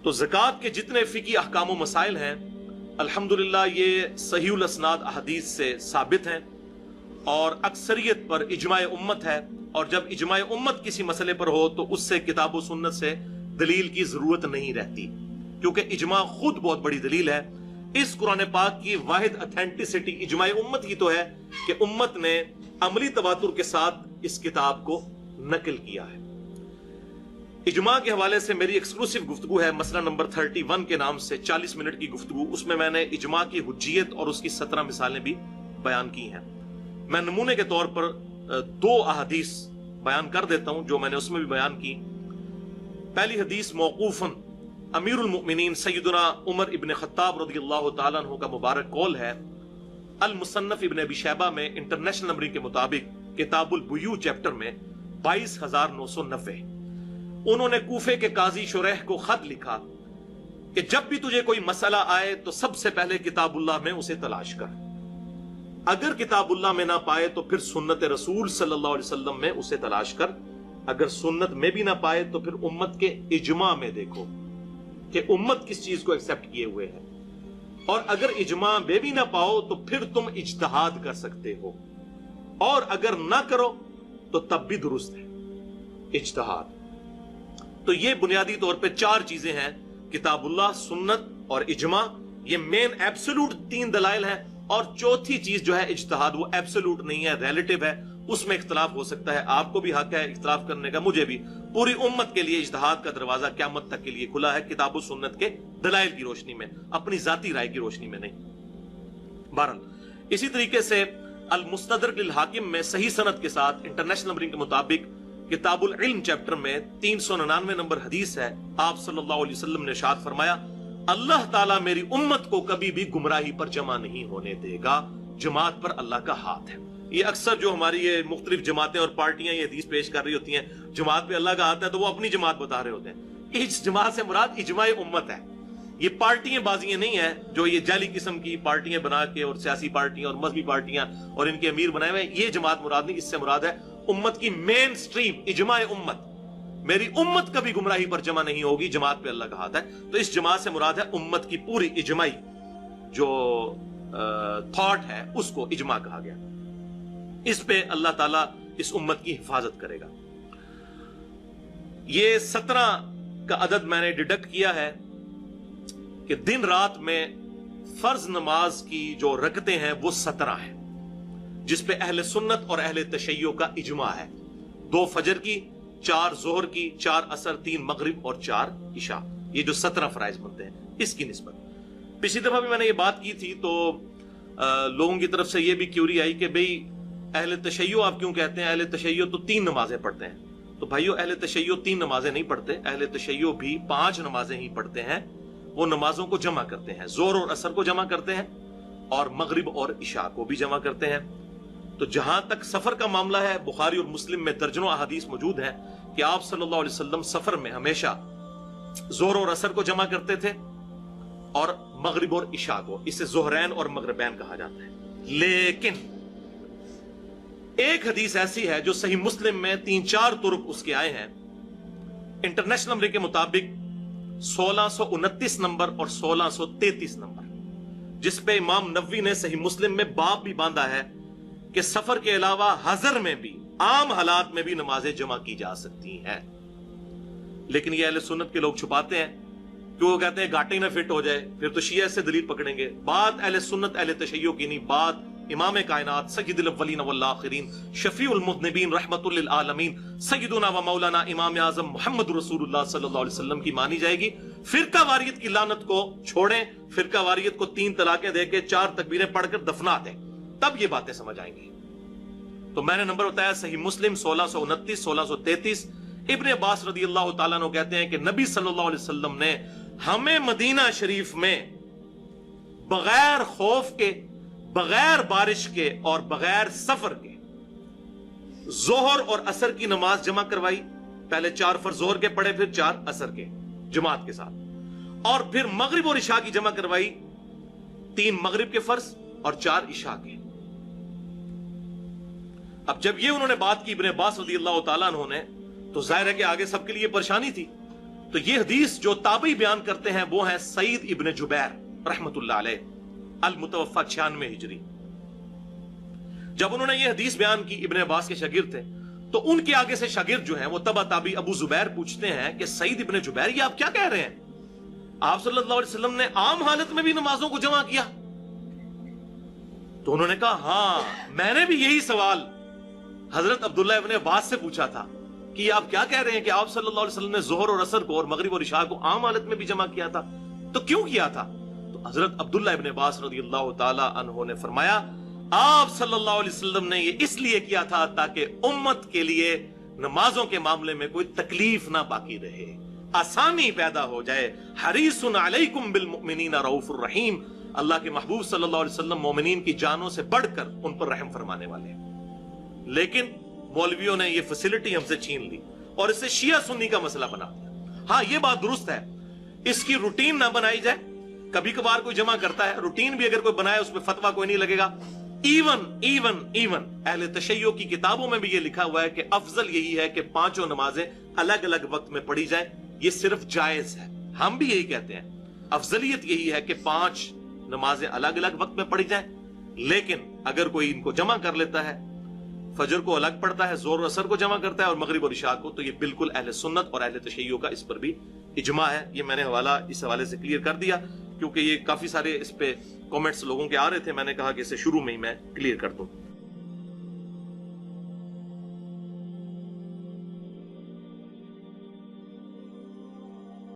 تو ज़कात के जितने फ़िकी अहकाम व मसाइल हैं अल्हम्दुलिल्लाह ये सहीहुल असनाद अहदीस से साबित हैं और अक्सरियत पर इजमाए उम्मत है। और जब इजमाए उम्मत किसी मसले पर हो तो उससे किताब व सुन्नत से दलील की जरूरत नहीं रहती, क्योंकि इजमा खुद बहुत बड़ी दलील है। इस कुरान पाक की वाहिद अथेंटिसिटी इजमाए उम्मत ही तो है कि उम्मत ने अमली तवातुर के साथ इस किताब को नकल किया है। इजमा के हवाले से मेरी एक्सक्लूसिव गुफ्तगू है, मसला नंबर 31 के नाम से 40 मिनट की गुफ्तगू। उसमें मैंने इजमा की हुज्जियत और उसकी 17 मिसालें भी बयान की हैं। मैं नमूने के तौर पर 2 अहदीस बयान कर देता हूं जो मैंने उसमें भी बयान की। पहली हदीस मौकूफन अमीरुल मुमिनीन सैयदना उमर इब्न खत्ताब रज़ियल्लाहु ताला अन्हु का मुबारक कौल है। अल मुसन्नफ इब्न अबी शैबा में इंटरनेशनल नंबरिंग के मुताबिक किताबुल बुयू चैप्टर में 22,990 उन्होंने कूफे के काजी शुरैह को खत लिखा कि जब भी तुझे कोई मसला आए तो सबसे पहले किताबुल्लाह में उसे तलाश कर, अगर किताबुल्लाह में ना पाए तो फिर सुन्नत रसूल सल्लल्लाहु अलैहि वसल्लम में उसे तलाश कर, अगर सुन्नत में भी ना पाए तो फिर उम्मत के इजमा में देखो कि उम्मत किस चीज को एक्सेप्ट किए हुए है, और अगर इजमा में भी ना पाओ तो फिर तुम इज्तिहाद कर सकते हो, और अगर ना करो तो तब भी दुरुस्त है इज्तिहाद। तो ये बुनियादी तौर पे 4 चीजें हैं, किताबुल्लाह, सुन्नत और इजमा, ये मेन एब्सोल्यूट 3 दलाइल हैं। और चौथी चीज जो है इज्तिहाद, वो एब्सोल्यूट नहीं है, रिलेटिव है, उसमें इख्तलाफ हो सकता है। आपको भी हक है इख्तलाफ करने का, मुझे भी। पूरी उम्मत के लिए इज्तिहाद का दरवाजा क़यामत तक के लिए खुला है, किताब और सुन्नत के दलाइल की रोशनी में, अपनी जाती राय की रोशनी में नहीं। बहरहाल इसी तरीके से अल मुस्तदरक लिल हाकिम में सही सनद के साथ इंटरनेशनल नंबरिंग के मुताबिक किताबुल इल्म चैप्टर में 399 नंबर हदीस है। आप सल्लल्लाहु अलैहि वसल्लम ने इरशाद फरमाया, अल्लाह ताला मेरी उम्मत को कभी भी गुमराही पर जमा नहीं होने देगा, जमात पर अल्लाह का हाथ है। ये अक्सर जो हमारी ये मुख्तलिफ जमातें और पार्टियां ये हदीस पेश कर रही होती हैं, जमात पे अल्लाह का हाथ है, तो वो अपनी जमात बता रहे होते हैं। इस जमात से मुराद इजमाए उम्मत है। ये पार्टियां बाजियां नहीं है जो ये जाली किस्म की पार्टियां बना के और सियासी पार्टियां और मजहबी पार्टियां और इनके अमीर बनाए हुए, ये जमात मुराद नहीं। इससे मुराद है उम्मत की मेन स्ट्रीम, इजमाए उम्मत। मेरी उम्मत कभी गुमराही पर जमा नहीं होगी, जमात पे अल्लाह का हाथ है। तो इस जमात से मुराद है उम्मत की पूरी इजमाई जो थॉट है, उसको इजमा कहा गया। इस पे अल्लाह ताला इस उम्मत की हिफाजत करेगा। ये 17 का अदद मैंने डिडक्ट किया है कि दिन रात में फर्ज नमाज की जो रकतें हैं वो 17 हैं, जिसपे अहले सुन्नत और अहले तशय्यो का इजमा है। 2 फजर की, 4 जोहर की, 4 असर, 3 मगरिब और 4 इशा, ये जो 17 फराइज बनते हैं इसकी निस्बत। पिछली दफा भी मैंने ये बात की थी तो लोगों की तरफ से ये भी क्यूरी आई कि भाई अहले तशय्यो आप क्यों कहते हैं, अहले तशय्यो तो 3 नमाजें पढ़ते हैं। तो भाइयों, अहले तशय्यो 3 नमाजें नहीं पढ़ते, अहले तशय्यो भी 5 नमाजें ही पढ़ते हैं। वो नमाजों को जमा करते हैं, जोर और असर को जमा करते हैं और मगरिब और इशा को भी जमा करते हैं। तो जहां तक सफर का मामला है, बुखारी और मुस्लिम में दर्जनों अहादीस मौजूद है कि आप सल्लल्लाहु अलैहि वसल्लम सफर में हमेशा जोर और असर को जमा करते थे और मगरिब और इशा को, इसे जोहरैन और मगरिबैन कहा जाता है। लेकिन एक हदीस ऐसी है जो सही मुस्लिम में 3-4 तुरुक उसके आए हैं, इंटरनेशनल नंबर के मुताबिक 1629 नंबर और 1633 नंबर, जिसपे इमाम नबवी ने सही मुस्लिम में बाब भी बांधा है कि सफर के अलावा हजर में भी, आम हालात में भी नमाजें जमा की जा सकती हैं। लेकिन ये अहले सुन्नत के लोग छुपाते हैं कि वो कहते हैं घाटे ना फिट हो जाए, फिर तो शिया से दलील पकड़ेंगे। बात अहले सुन्नत अहले तशय्यो की नहीं, बात इमाम कायनात सय्यदुल अव्वलीन वल आखिरीन शफीउल मुज़निबीन रहमतुल लिल आलमीन सय्यदुना व मौलाना इमाम आज़म मुहम्मद रसूलुल्लाह सल्लल्लाहु अलैहि वसल्लम की मानी जाएगी। फिरका वारियत की लानत को छोड़ें, फिरका वारियत को 3 तलाकें देके 4 तकबीरें पढ़कर दफना दें, तब ये बातें समझ आएंगी। तो मैंने नंबर बताया सही मुस्लिम 1629, 1633। इब्ने अब्बास रदियल्लाहु ताला अन्हु कहते हैं कि नबी सल्लल्लाहु अलैहि वसल्लम ने हमें मदीना शरीफ में बगैर खौफ के, बगैर बारिश के और बगैर सफर के जोहर और असर की नमाज जमा करवाई। पहले 4 फर्ज जोहर के पढ़े, फिर 4 असर के जमात के साथ, और फिर मगरिब और इशा की जमा करवाई, 3 मगरिब के फर्ज और 4 इशा के। अब जब ये उन्होंने बात की इब्ने अब्बास रज़ियल्लाहु ताला अन्हु ने, तो जाहिर है कि आगे सबके लिए परेशानी थी। تو یہ حدیث جو تابعی بیان کرتے ہیں وہ ہیں سعید ابن جبیر رحمت اللہ علیہ المتوفى 96 ہجری. جب انہوں نے یہ حدیث بیان کی، ابن عباس کے شاگرد تھے، تو ان کے آگے سے شاگرد جو ہیں وہ تبع تابعی ابو زبیر پوچھتے ہیں کہ سعید ابن جبیر یہ آپ کیا کہہ رہے ہیں؟ آپ صلی اللہ علیہ وسلم نے عام حالت میں بھی نمازوں کو جمع کیا؟ تو انہوں نے کہا ہاں، میں نے بھی یہی سوال حضرت عبداللہ ابن عباس سے پوچھا تھا کہ یہ آپ کیا کہہ رہے ہیں کہ آپ صلی اللہ علیہ وسلم نے ظہر اور عصر کو اور مغرب اور عشاء کو عام حالت میں بھی جمع کیا تھا، تو کیوں کیا تھا؟ تو حضرت عبداللہ ابن عباس رضی اللہ تعالی عنہ نے فرمایا آپ صلی اللہ علیہ وسلم نے یہ اس لیے کیا تھا تاکہ امت کے لیے نمازوں کے معاملے میں کوئی تکلیف نہ باقی رہے، آسانی پیدا ہو جائے. حریص علیکم بالمؤمنین رؤوف الرحیم، اللہ کے محبوب صلی اللہ علیہ وسلم مومنین کی جانوں سے بڑھ کر ان پر رحم فرمانے والے ہیں. لیکن مولویوں نے یہ فیسلٹی ہم سے چھین لی اور اسے شیعہ سنی کا مسئلہ بنا دیا. ہاں یہ بات درست ہے، اس کی روٹین نہ بنائی جائے. کبھی کبھار کوئی جمع کرتا ہے، روٹین بھی اگر کوئی بنائے اس پہ فتویٰ کوئی نہیں لگے گا. ایون اہل تشیع کی کتابوں میں بھی یہ لکھا ہوا ہے کہ افضل یہی ہے کہ پانچوں نمازیں الگ الگ وقت میں پڑھی جائیں. یہ صرف جائز ہے، ہم بھی یہی کہتے ہیں، افضلیت یہی ہے کہ 5 نمازیں الگ الگ وقت میں پڑھی جائیں. لیکن اگر کوئی ان کو جمع کر لیتا ہے، فجر کو الگ پڑھتا ہے، ظہر و عصر کو جمع کرتا ہے اور مغرب اور عشاء کو، تو یہ بالکل اہل سنت اور اہل تشیع کا اس پر بھی اجماع ہے. یہ میں نے اس حوالے سے کلیئر کر دیا کیونکہ یہ کافی سارے اس پہ کامنٹس لوگوں کے آ رہے تھے. میں نے کہا کہ اسے شروع میں ہی میں کلیئر کر دوں.